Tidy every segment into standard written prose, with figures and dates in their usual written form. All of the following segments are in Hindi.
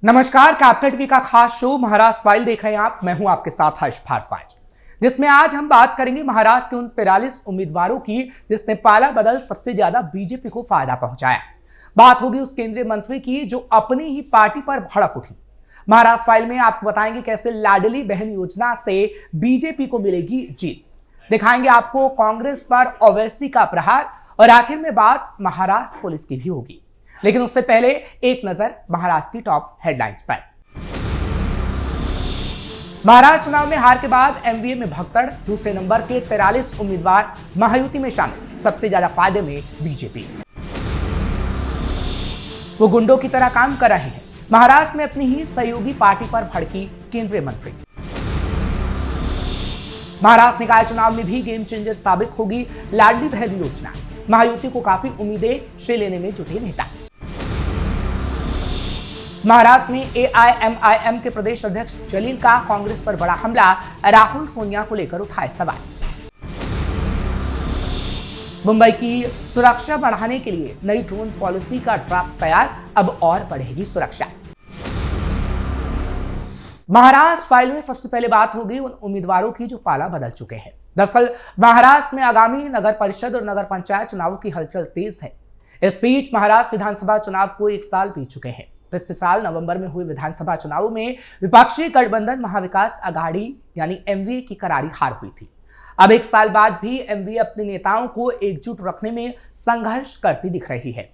नमस्कार, कैपिटल टीवी का खास शो महाराष्ट्र फाइल देख रहे हैं आप। मैं हूं आपके साथ हर्ष भारद्वाज, जिसमें आज हम बात करेंगे महाराष्ट्र के उन 43 उम्मीदवारों की जिसने पाला बदल सबसे ज्यादा बीजेपी को फायदा पहुंचाया। बात होगी उस केंद्रीय मंत्री की जो अपनी ही पार्टी पर भड़क उठी। महाराष्ट्र फाइल में आपको बताएंगे कैसे लाडली बहन योजना से बीजेपी को मिलेगी जीत, दिखाएंगे आपको कांग्रेस पर ओवैसी का प्रहार और आखिर में बात महाराष्ट्र पुलिस की भी होगी। लेकिन उससे पहले एक नजर महाराष्ट्र की टॉप हेडलाइंस पर। महाराष्ट्र चुनाव में हार के बाद एमवीए में भगदड़, दूसरे नंबर के 43 उम्मीदवार महायुति में शामिल, सबसे ज्यादा फायदे में बीजेपी। वो गुंडों की तरह काम कर रहे हैं, महाराष्ट्र में अपनी ही सहयोगी पार्टी पर भड़की केंद्रीय मंत्री। महाराष्ट्र निकाय चुनाव में भी गेम चेंजर साबित होगी लाडली बहन योजना, महायुति को काफी उम्मीदें श्रेय लेने में जुटे नेता। महाराष्ट्र में एआईएमआईएम के प्रदेश अध्यक्ष जलील का कांग्रेस पर बड़ा हमला, राहुल सोनिया को लेकर उठाए सवाल। मुंबई की सुरक्षा बढ़ाने के लिए नई ड्रोन पॉलिसी का ड्राफ्ट तैयार, अब और बढ़ेगी सुरक्षा। महाराष्ट्र फाइल में सबसे पहले बात होगी उन उम्मीदवारों की जो पाला बदल चुके हैं। दरअसल महाराष्ट्र में आगामी नगर परिषद और नगर पंचायत चुनावों की हलचल तेज है। इस बीच महाराष्ट्र विधानसभा चुनाव को 1 साल बीत चुके हैं। पिछले साल नवंबर में हुए विधानसभा चुनावों में विपक्षी गठबंधन महाविकास आघाड़ी यानी एमवीए की करारी हार हुई थी। अब 1 साल बाद भी एमवीए अपने नेताओं को एकजुट रखने में संघर्ष करती दिख रही है।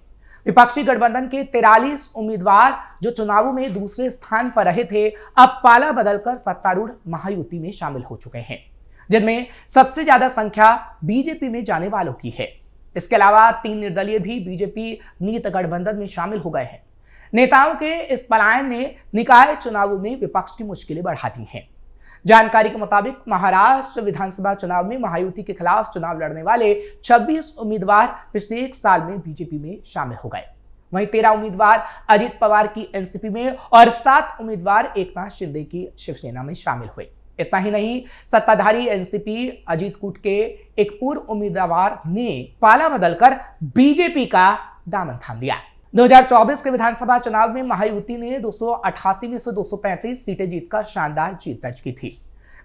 विपक्षी गठबंधन के 43 उम्मीदवार जो चुनावों में दूसरे स्थान पर रहे थे, अब पाला बदलकर सत्तारूढ़ महायुति में शामिल हो चुके हैं, जिनमें सबसे ज्यादा संख्या बीजेपी में जाने वालों की है। इसके अलावा 3 निर्दलीय भी बीजेपी नीत गठबंधन में शामिल हो गए हैं। नेताओं के इस पलायन ने निकाय चुनावों में विपक्ष की मुश्किलें बढ़ा दी हैं। जानकारी के मुताबिक महाराष्ट्र विधानसभा चुनाव में महायुति के खिलाफ चुनाव लड़ने वाले 26 उम्मीदवार पिछले 1 साल में बीजेपी में शामिल हो गए। वहीं 13 उम्मीदवार अजित पवार की एनसीपी में और 7 उम्मीदवार एकनाथ शिंदे की शिवसेना में शामिल हुए। इतना ही नहीं, सत्ताधारी एनसीपी अजित कूट के एक पूर्व उम्मीदवार ने पाला बदलकर बीजेपी का दामन थाम लिया। 2024 के विधानसभा चुनाव में महायुति ने 288 में से 235 सीटें जीतकर शानदार जीत दर्ज की थी।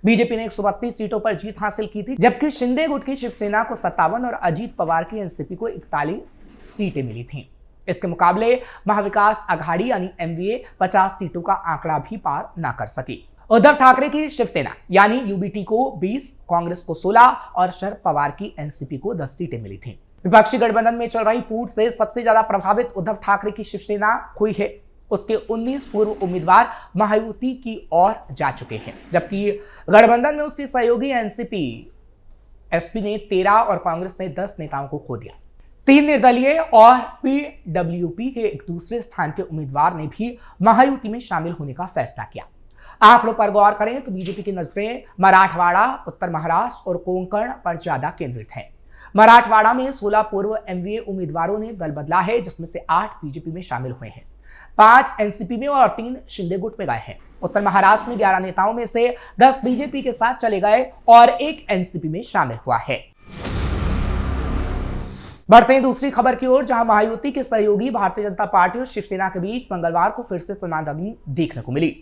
बीजेपी ने 132 सीटों पर जीत हासिल की थी, जबकि शिंदे गुट की शिवसेना को 57 और अजीत पवार की एनसीपी को 41 सीटें मिली थीं। इसके मुकाबले महाविकास आघाड़ी यानी एमवीए 50 सीटों का आंकड़ा भी पार न कर सकी। उद्धव ठाकरे की शिवसेना यानी यूबीटी को 20, कांग्रेस को 16 और शरद पवार की एनसीपी को 10 सीटें मिली थीं। विपक्षी गठबंधन में चल रही फूट से सबसे ज्यादा प्रभावित उद्धव ठाकरे की शिवसेना हुई है। उसके 19 पूर्व उम्मीदवार महायुति की ओर जा चुके हैं, जबकि गठबंधन में उसकी सहयोगी एनसीपी एसपी ने 13 और कांग्रेस ने 10 नेताओं को खो दिया। 3 निर्दलीय और पीडब्ल्यूपी के एक दूसरे स्थान के उम्मीदवार ने भी महायुति में शामिल होने का फैसला किया। आंकड़ों पर गौर करें तो बीजेपी की नजरें मराठवाड़ा, उत्तर महाराष्ट्र और कोंकण पर ज्यादा केंद्रित है। मराठवाड़ा में 16 पूर्व एमवीए उम्मीदवारों ने दल बदला है, जिसमें से 8 बीजेपी में शामिल हुए हैं, 5 एनसीपी में और 3 शिंदे गुट में गए हैं। उत्तर महाराष्ट्र में 11 नेताओं में से 10 बीजेपी के साथ चले गए और 1 एनसीपी में शामिल हुआ है। बढ़ते हैं दूसरी खबर की ओर, जहां महायुति के सहयोगी भारतीय जनता पार्टी और शिवसेना के बीच मंगलवार को फिर से तनातनी देखने को मिली।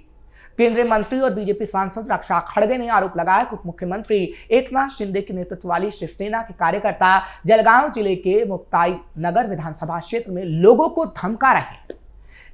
केंद्रीय मंत्री और बीजेपी सांसद रक्षा खड़गे ने आरोप लगाया कि उप मुख्यमंत्री एकनाथ शिंदे के नेतृत्व वाली शिवसेना के कार्यकर्ता जलगांव जिले के मुक्ताई नगर विधानसभा क्षेत्र में लोगों को धमका रहे हैं।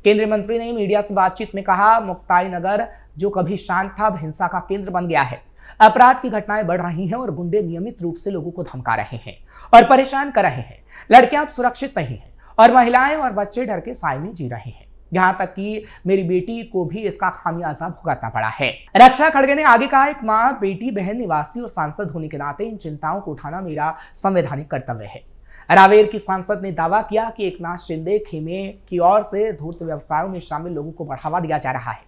केंद्रीय मंत्री ने मीडिया से बातचीत में कहा, मुक्ताई नगर जो कभी शांत था, अब हिंसा का केंद्र बन गया है। अपराध की घटनाएं बढ़ रही हैं और गुंडे नियमित रूप से लोगों को धमका रहे हैं और परेशान कर रहे हैं। लड़कियां अब सुरक्षित नहीं है और महिलाएं और बच्चे डर के साए में जी रहे हैं। यहां तक कि मेरी बेटी को भी इसका खामियाजा भुगतना पड़ा है। रक्षा खड़गे ने आगे कहा, एक मां, बेटी, बहन, निवासी और सांसद होने के नाते इन चिंताओं को उठाना मेरा संवैधानिक कर्तव्य है। रावेर की सांसद ने दावा किया कि एकनाथ शिंदे खेमे की ओर से धूर्त व्यवसायों में शामिल लोगों को बढ़ावा दिया जा रहा है।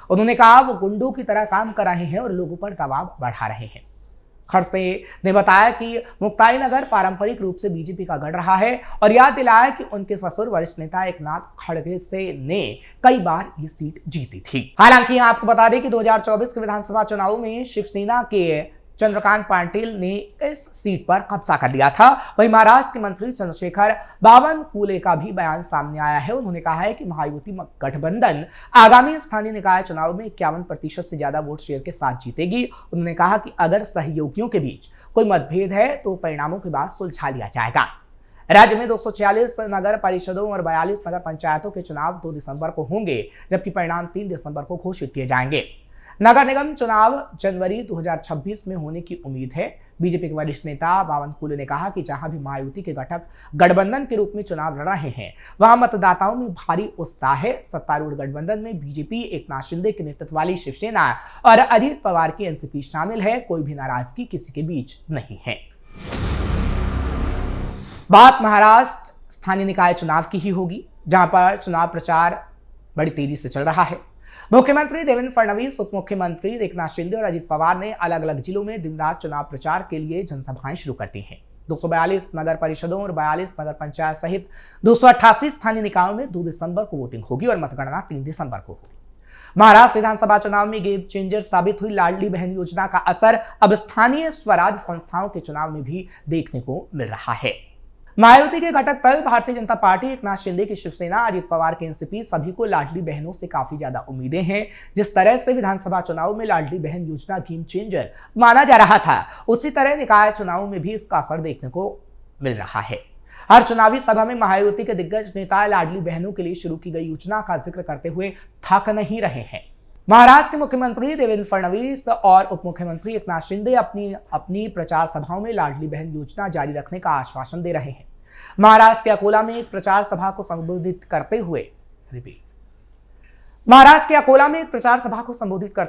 उन्होंने कहा वो गुंडों की तरह काम कर रहे हैं और लोगों पर दबाव बढ़ा रहे हैं। खड़से ने बताया कि मुक्ताई नगर पारंपरिक रूप से बीजेपी का गढ़ रहा है और याद दिलाया कि उनके ससुर वरिष्ठ नेता एकनाथ खड़गे से ने कई बार ये सीट जीती थी। हालांकि आपको बता दें कि 2024 के विधानसभा चुनाव में शिवसेना के चंद्रकांत पाटिल ने इस सीट पर कब्जा कर लिया था। वहीं महाराष्ट्र के मंत्री चंद्रशेखर बावनकुले का भी बयान सामने आया है। उन्होंने कहा है कि महायुति गठबंधन आगामी स्थानीय निकाय चुनाव में 51% से ज्यादा वोट शेयर के साथ जीतेगी। उन्होंने कहा कि अगर सहयोगियों के बीच कोई मतभेद है तो परिणामों के बाद सुलझा लिया जाएगा। राज्य में 246 नगर परिषदों और 42 नगर पंचायतों के चुनाव 2 दिसंबर को होंगे, जबकि परिणाम 3 दिसंबर को घोषित किए जाएंगे। नगर निगम चुनाव जनवरी 2026 में होने की उम्मीद है। बीजेपी के वरिष्ठ नेता बावनकुले ने कहा कि जहां भी महायुति के घटक गठबंधन के रूप में चुनाव लड़ रहे हैं, वहां मतदाताओं में भारी उत्साह है। सत्तारूढ़ गठबंधन में बीजेपी, एकनाथ शिंदे के नेतृत्व वाली शिवसेना और अजित पवार की एनसीपी शामिल है। कोई भी नाराजगी किसी के बीच नहीं है। बात महाराष्ट्र स्थानीय निकाय चुनाव की ही होगी, जहां पर चुनाव प्रचार बड़ी तेजी से चल रहा है। मुख्यमंत्री देवेंद्र फडणवीस, उप मुख्यमंत्री एकनाथ शिंदे और अजित पवार ने अलग अलग जिलों में दिन रात चुनाव प्रचार के लिए जनसभाएं शुरू कर दी हैं। 242 नगर परिषदों और 42 नगर पंचायत सहित 288 स्थानीय निकायों में 2 दिसंबर को वोटिंग होगी और मतगणना 3 दिसंबर को होगी। महाराष्ट्र विधानसभा चुनाव में गेम चेंजर साबित हुई लाडली बहन योजना का असर अब स्थानीय स्वराज संस्थाओं के चुनाव में भी देखने को मिल रहा है। महायुति के घटक दल भारतीय जनता पार्टी, एकनाथ शिंदे की शिवसेना, अजित पवार के एनसीपी, सभी को लाडली बहनों से काफी ज्यादा उम्मीदें हैं। जिस तरह से विधानसभा चुनाव में लाडली बहन योजना गेम चेंजर माना जा रहा था, उसी तरह निकाय चुनाव में भी इसका असर देखने को मिल रहा है। हर चुनावी सभा में महायुति के दिग्गज नेता लाडली बहनों के लिए शुरू की गई योजना का जिक्र करते हुए थक नहीं रहे हैं। महाराष्ट्र के मुख्यमंत्री देवेंद्र फडणवीस और उप मुख्यमंत्री एकनाथ शिंदे अपनी प्रचार सभाओं में लाडली बहन योजना जारी रखने का आश्वासन दे रहे हैं। महाराष्ट्र के अकोला में एक प्रचार सभा को संबोधित करते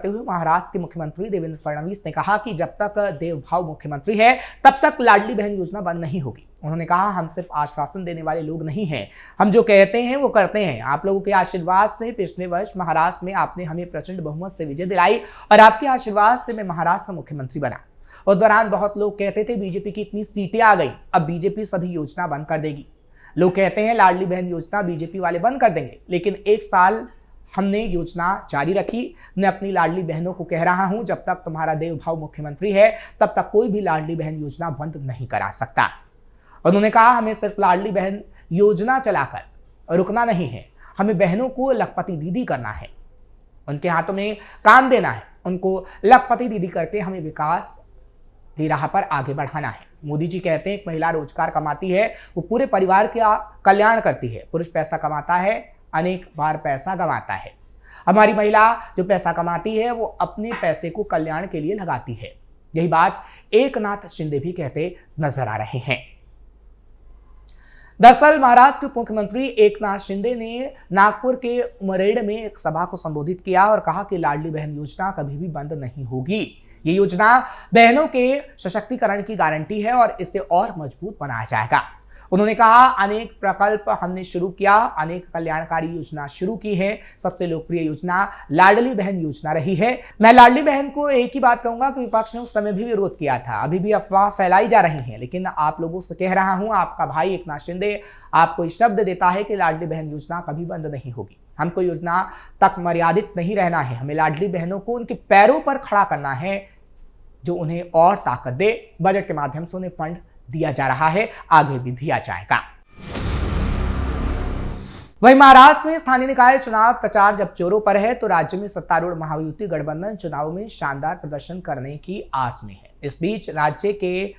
हुए महाराष्ट्र के मुख्यमंत्री देवेंद्र फडणवीस ने कहा कि जब तक देवभाव मुख्यमंत्री है, तब तक लाडली बहन योजना बंद नहीं होगी। उन्होंने कहा, हम सिर्फ आश्वासन देने वाले लोग नहीं हैं, हम जो कहते हैं वो करते हैं। आप लोगों के आशीर्वाद से पिछले वर्ष महाराष्ट्र में आपने हमें प्रचंड बहुमत से विजय दिलाई और आपके आशीर्वाद से मैं महाराष्ट्र का मुख्यमंत्री बना। उस दौरान बहुत लोग कहते थे बीजेपी की इतनी सीटें आ गई, अब बीजेपी सभी योजना बंद कर देगी। लोग कहते हैं लाडली बहन योजना बीजेपी वाले बंद कर देंगे, लेकिन 1 साल हमने योजना जारी रखी। मैं अपनी लाडली बहनों को कह रहा हूं, जब तक तुम्हारा देवभाव मुख्यमंत्री है, तब तक कोई भी लाडली बहन योजना बंद नहीं करा सकता। उन्होंने कहा, हमें सिर्फ लाडली बहन योजना चलाकर रुकना नहीं है, हमें बहनों को लखपति दीदी करना है, उनके हाथों में काम देना है, उनको लखपति दीदी करके हमें विकास की राह पर आगे बढ़ाना है। मोदी जी कहते हैं, एक महिला रोजगार कमाती है, वो पूरे परिवार का कल्याण करती है। पुरुष पैसा कमाता है, अनेक बार पैसा गंवाता है। हमारी महिला जो पैसा कमाती है, वो अपने पैसे को कल्याण के लिए लगाती है। यही बात एकनाथ शिंदे भी कहते नजर आ रहे हैं। दरअसल महाराष्ट्र के उप मुख्यमंत्री एकनाथ शिंदे ने नागपुर के उमरेड में एक सभा को संबोधित किया और कहा कि लाडली बहन योजना कभी भी बंद नहीं होगी। ये योजना बहनों के सशक्तिकरण की गारंटी है और इसे और मजबूत बनाया जाएगा। उन्होंने कहा, अनेक प्रकल्प हमने शुरू किया, अनेक कल्याणकारी योजना शुरू की है। सबसे लोकप्रिय योजना लाडली बहन योजना रही है। मैं लाडली बहन को एक ही बात कहूंगा कि विपक्ष ने उस समय भी विरोध किया था, अभी भी अफवाह फैलाई जा रही है, लेकिन आप लोगों से कह रहा हूं, आपका भाई एकनाथ शिंदे आपको शब्द देता है कि लाडली बहन योजना कभी बंद नहीं होगी। हमको योजना तक मर्यादित नहीं रहना है, हमें लाडली बहनों को उनके पैरों पर खड़ा करना है, जो उन्हें और ताकत दे। बजट के माध्यम से उन्हें फंड दिया जा रहा है, आगे भी दिया जाएगा। वहीं महाराष्ट्र में स्थानीय निकाय चुनाव प्रचार जब जोरों पर है, तो राज्य में सत्तारूढ़ महायुति गठबंधन चुनाव में शानदार प्रदर्शन करने की आस में है। इस बीच राज्य के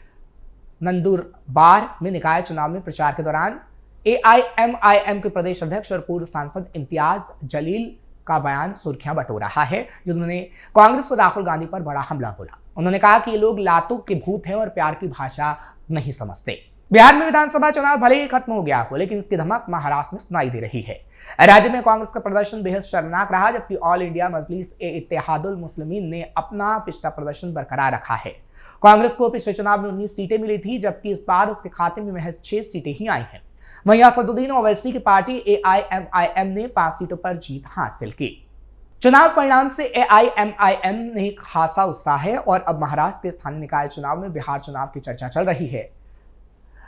नंदुरबार में निकाय चुनाव में प्रचार के दौरान AIMIM के प्रदेश अध्यक्ष और पूर्व सांसद इम्तियाज जलील का बयान सुर्खियां बटोर रहा है, जिन्होंने कांग्रेस और राहुल गांधी पर बड़ा हमला बोला। उन्होंने कहा कि ये लोग लातों के भूत हैं और प्यार की भाषा नहीं समझते। बिहार में विधानसभा चुनाव भले ही खत्म हो गया हो, लेकिन इसकी धमक महाराष्ट्र में सुनाई दे रही है। राज्य में कांग्रेस का प्रदर्शन बेहद शर्मनाक रहा, जबकि ऑल इंडिया मजलिस-ए-इत्तेहादुल मुस्लिमीन ने अपना पिछला प्रदर्शन बरकरार रखा है। कांग्रेस को पिछले चुनाव में 19 सीटें मिली थी, जबकि इस बार उसके खाते में महज 6 सीटें ही आई हैं। वहीं असदुद्दीन ओवैसी की पार्टी AIMIM ने 5 सीटों पर जीत हासिल की। चुनाव परिणाम से AIMIM ने खासा उत्साह है और अब महाराष्ट्र के स्थानीय निकाय चुनाव में बिहार चुनाव की चर्चा चल रही है।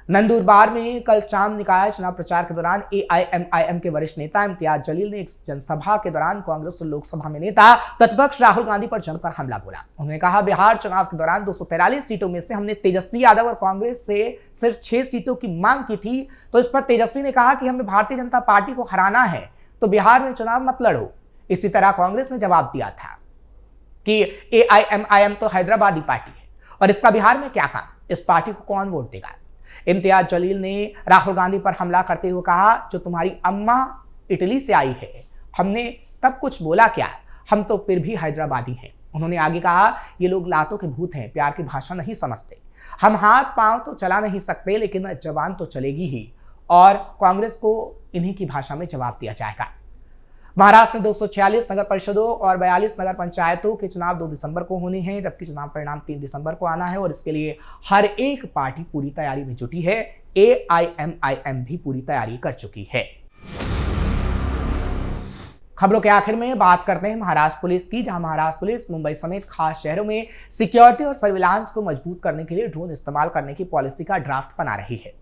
नंदुरबार में कल चांद निकाय चुनाव प्रचार के दौरान AIMIM के वरिष्ठ नेता इम्तियाज जलील ने एक जनसभा के दौरान कांग्रेस लोकसभा में नेता प्रतिपक्ष राहुल गांधी पर जमकर हमला बोला। उन्होंने कहा, बिहार चुनाव के दौरान 243 सीटों में से हमने तेजस्वी यादव और कांग्रेस से सिर्फ 6 सीटों की मांग की थी। तो इस पर तेजस्वी ने कहा कि हमें भारतीय जनता पार्टी को हराना है तो बिहार में चुनाव मत लड़ो। इसी तरह कांग्रेस ने जवाब दिया था कि AIMIM तो हैदराबादी पार्टी है और इसका बिहार में क्या काम, इस पार्टी को कौन वोट देगा। इम्तियाज जलील ने राहुल गांधी पर हमला करते हुए कहा, जो तुम्हारी अम्मा इटली से आई है, हमने तब कुछ बोला क्या, हम तो फिर भी हैदराबादी हैं। उन्होंने आगे कहा, ये लोग लातों के भूत हैं, प्यार की भाषा नहीं समझते। हम हाथ पांव तो चला नहीं सकते लेकिन जबान तो चलेगी ही और कांग्रेस को इन्हीं की भाषा में जवाब दिया जाएगा। महाराष्ट्र में 246 नगर परिषदों और 42 नगर पंचायतों के चुनाव 2 दिसंबर को होने हैं, जबकि चुनाव परिणाम 3 दिसंबर को आना है और इसके लिए हर एक पार्टी पूरी तैयारी में जुटी है। AIMIM भी पूरी तैयारी कर चुकी है। खबरों के आखिर में बात करते हैं महाराष्ट्र पुलिस की, जहां महाराष्ट्र पुलिस मुंबई समेत खास शहरों में सिक्योरिटी और सर्विलांस को मजबूत करने के लिए ड्रोन इस्तेमाल करने की पॉलिसी का ड्राफ्ट बना रही है।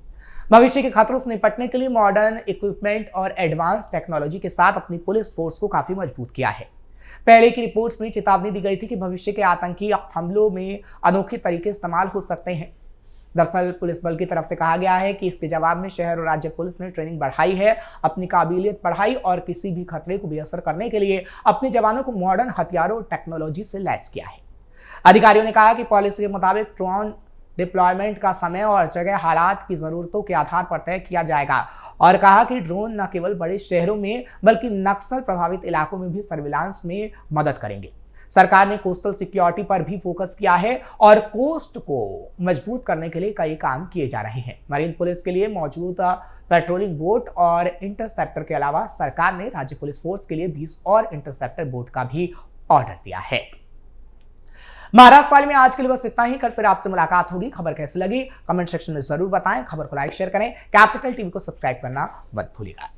भविष्य के खतरों से निपटने के लिए मॉडर्न इक्विपमेंट और एडवांस टेक्नोलॉजी के साथ अपनी पुलिस फोर्स को काफी मजबूत किया है। पहले की रिपोर्ट्स में चेतावनी दी गई थी कि भविष्य के आतंकी हमलों में अनोखे तरीके इस्तेमाल हो सकते हैं। दरअसल पुलिस बल की तरफ से कहा गया है कि इसके जवाब में शहर और राज्य पुलिस ने ट्रेनिंग बढ़ाई है, अपनी काबिलियत बढ़ाई और किसी भी खतरे को बेअसर करने के लिए अपने जवानों को मॉडर्न हथियारों और टेक्नोलॉजी से लैस किया है। अधिकारियों ने कहा कि पॉलिसी के मुताबिक ड्रोन डिप्लॉयमेंट का समय और जगह हालात की जरूरतों के आधार पर तय किया जाएगा और कहा कि ड्रोन न केवल बड़े शहरों में बल्कि नक्सल प्रभावित इलाकों में भी सर्विलांस में मदद करेंगे। सरकार ने कोस्टल सिक्योरिटी पर भी फोकस किया है और कोस्ट को मजबूत करने के लिए कई काम किए जा रहे हैं। मरीन पुलिस के लिए मौजूद पेट्रोलिंग बोट और इंटरसेप्टर के अलावा सरकार ने राज्य पुलिस फोर्स के लिए 20 और इंटरसेप्टर बोट का भी ऑर्डर दिया है। महाराष्ट्र फाइल में आज के लिए बस इतना ही। कल फिर आपसे मुलाकात होगी। खबर कैसी लगी कमेंट सेक्शन में जरूर बताएं। खबर को लाइक शेयर करें। कैपिटल टीवी को सब्सक्राइब करना मत भूलिएगा।